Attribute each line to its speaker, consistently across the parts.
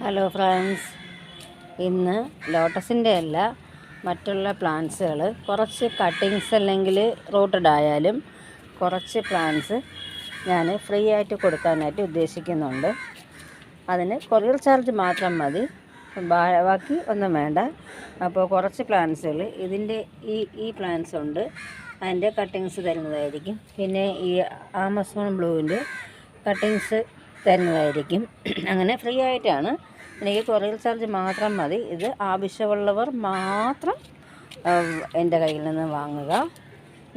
Speaker 1: Hello friends, ഇന്ന് ലോട്ടസിൻ്റെ അല്ല മറ്റുള്ള പ്ലാന്റ്സുകൾ കുറച്ച് കട്ടിങ്സ് അല്ലെങ്കിൽ റൂട്ടഡ് ആയാലും കുറച്ച് പ്ലാന്റ്സ് ഞാൻ ഫ്രീ ആയിട്ട് കൊടുക്കാനായിട്ട് ഉദ്ദേശിക്കുന്നുണ്ട്. അതിന് കൊറിയർ ചാർജ് മാത്രം മതി, ബാക്കി ഒന്നും വേണ്ട. അപ്പോൾ കുറച്ച് പ്ലാന്റ്സുകൾ ഇതിൻ്റെ ഈ പ്ലാന്റ്സ് ഉണ്ട്, അതിൻ്റെ കട്ടിങ്സ് തരുന്നതായിരിക്കും. പിന്നെ ഈ ആമസോൺ ബ്ലൂവിൻ്റെ കട്ടിങ്സ് തരുന്നതായിരിക്കും. അങ്ങനെ ഫ്രീ ആയിട്ടാണ്. എനിക്ക് കൊറിയർ ചാർജ് മാത്രം മതി. ഇത് ആവശ്യമുള്ളവർ മാത്രം എൻ്റെ കയ്യിൽ നിന്ന് വാങ്ങുക,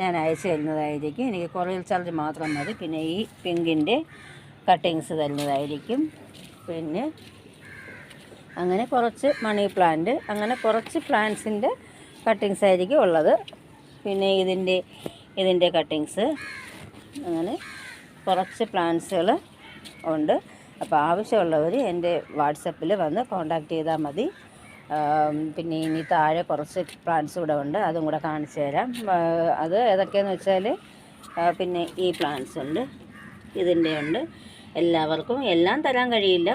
Speaker 1: ഞാൻ അയച്ചു തരുന്നതായിരിക്കും. എനിക്ക് കൊറിയർ ചാർജ് മാത്രം മതി. പിന്നെ ഈ പിങ്കിൻ്റെ കട്ടിങ്സ് തരുന്നതായിരിക്കും. പിന്നെ അങ്ങനെ കുറച്ച് മണി പ്ലാന്റ്, അങ്ങനെ കുറച്ച് പ്ലാന്റ്സിൻ്റെ കട്ടിങ്സ് ആയിരിക്കും ഉള്ളത്. പിന്നെ ഇതിൻ്റെ കട്ടിങ്സ്, അങ്ങനെ കുറച്ച് പ്ലാന്റ്സുകൾ ഉണ്ട്. അപ്പോൾ ആവശ്യമുള്ളവർ എൻ്റെ വാട്സപ്പിൽ വന്ന് കോൺടാക്റ്റ് ചെയ്താൽ മതി. പിന്നെ ഇനി താഴെ കുറച്ച് പ്ലാന്റ്സ് കൂടെ ഉണ്ട്, അതും കൂടെ കാണിച്ചു തരാം. അത് ഏതൊക്കെയാണെന്ന് വെച്ചാൽ, പിന്നെ ഈ പ്ലാന്റ്സ് ഉണ്ട്, ഇതിൻ്റെ ഉണ്ട്. എല്ലാവർക്കും എല്ലാം തരാൻ കഴിയില്ല,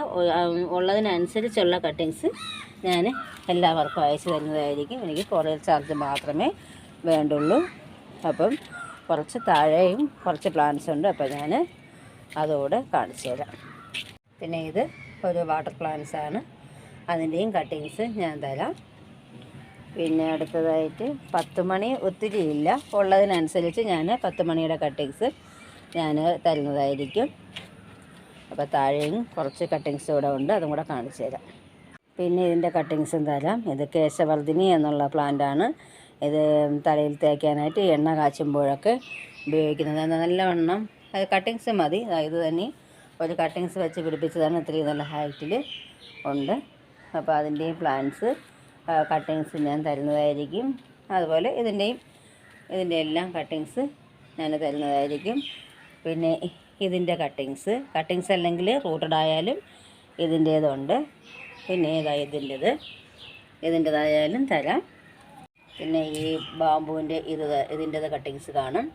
Speaker 1: ഉള്ളതിനനുസരിച്ചുള്ള കട്ടിങ്സ് ഞാൻ എല്ലാവർക്കും അയച്ചു തരുന്നതായിരിക്കും. എനിക്ക് കൊറിയർ ചാർജ് മാത്രമേ വേണ്ടുള്ളൂ. അപ്പം കുറച്ച് താഴെയും കുറച്ച് പ്ലാന്റ്സ് ഉണ്ട്, അപ്പോൾ ഞാൻ അതോടെ കാണിച്ചു തരാം. പിന്നെ ഇത് ഒരു വാട്ടർ പ്ലാന്റ്സ് ആണ്, അതിൻ്റെയും കട്ടിങ്സ് ഞാൻ തരാം. പിന്നെ അടുത്തതായിട്ട് 10 മണി ഒത്തിരി ഇല്ല, ഉള്ളതിനനുസരിച്ച് ഞാൻ 10 മണിയുടെ കട്ടിങ്സ് ഞാൻ തരുന്നതായിരിക്കും. അപ്പോൾ താഴെയും കുറച്ച് കട്ടിങ്സ് കൂടെ ഉണ്ട്, അതും കൂടെ കാണിച്ചു തരാം. പിന്നെ ഇതിൻ്റെ കട്ടിങ്സും തരാം. ഇത് കേശവർദ്ധിനി എന്നുള്ള പ്ലാന്റാണ്. ഇത് തലയിൽ തേക്കാനായിട്ട് എണ്ണ കാച്ചുമ്പോഴൊക്കെ ഉപയോഗിക്കുന്നത്. നല്ലവണ്ണം അത് കട്ടിങ്സ് മതി. ഇത് തന്നെ ഒരു കട്ടിങ്സ് വെച്ച് പിടിപ്പിച്ചതാണ്, ഇത്രയും നല്ല ഹൈറ്റിൽ ഉണ്ട്. അപ്പോൾ അതിൻ്റെയും പ്ലാന്റ്സ് കട്ടിങ്സ് ഞാൻ തരുന്നതായിരിക്കും. അതുപോലെ ഇതിൻ്റെ എല്ലാം കട്ടിങ്സ് ഞാൻ തരുന്നതായിരിക്കും. പിന്നെ ഇതിൻ്റെ കട്ടിങ്സ് അല്ലെങ്കിൽ റൂട്ടഡ് ആയാലും ഇതിൻ്റേതുണ്ട്. പിന്നെ ഇതിൻ്റേതായാലും തരാം. പിന്നെ ഈ ബാമ്പുവിൻ്റെ ഇതിൻ്റേത് കട്ടിങ്സ് കാണും.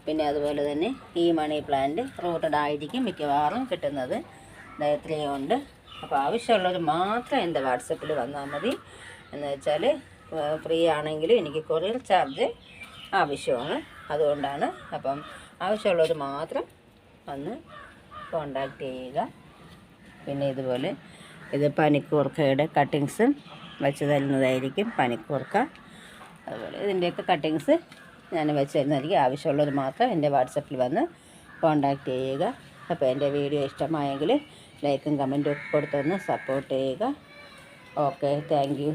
Speaker 1: പിന്നെ അതുപോലെ തന്നെ ഈ മണി പ്ലാന്റ് റൂട്ടഡ് ആയിരിക്കും മിക്കവാറും കിട്ടുന്നത്. ഇത്രയും ഉണ്ട്. അപ്പോൾ ആവശ്യമുള്ളവർ മാത്രം എൻ്റെ വാട്സപ്പിൽ വന്നാൽ മതി. എന്ന് വെച്ചാൽ ഫ്രീ ആണെങ്കിലും എനിക്ക് കൊറിയർ ചാർജ് ആവശ്യമാണ്, അതുകൊണ്ടാണ്. അപ്പം ആവശ്യമുള്ളവർ മാത്രം വന്ന് കോണ്ടാക്ട് ചെയ്യുക. പിന്നെ ഇതുപോലെ ഇത് പനിക്കൂർക്കയുടെ കട്ടിങ്സും വെച്ച് തരുന്നതായിരിക്കും. പനിക്കൂർക്ക അതുപോലെ ഇതിൻ്റെയൊക്കെ കട്ടിങ്സ് ഞാൻ വെച്ച് തരുന്നതായിരിക്കും. ആവശ്യമുള്ളവർ മാത്രം എൻ്റെ വാട്സപ്പിൽ വന്ന് കോണ്ടാക്ട് ചെയ്യുക. അപ്പോൾ എൻ്റെ വീഡിയോ ഇഷ്ടമായെങ്കിൽ ലൈക്കും കമൻറ്റും കൊടുത്തൊന്ന് സപ്പോർട്ട് ചെയ്യുക. Okay, thank you.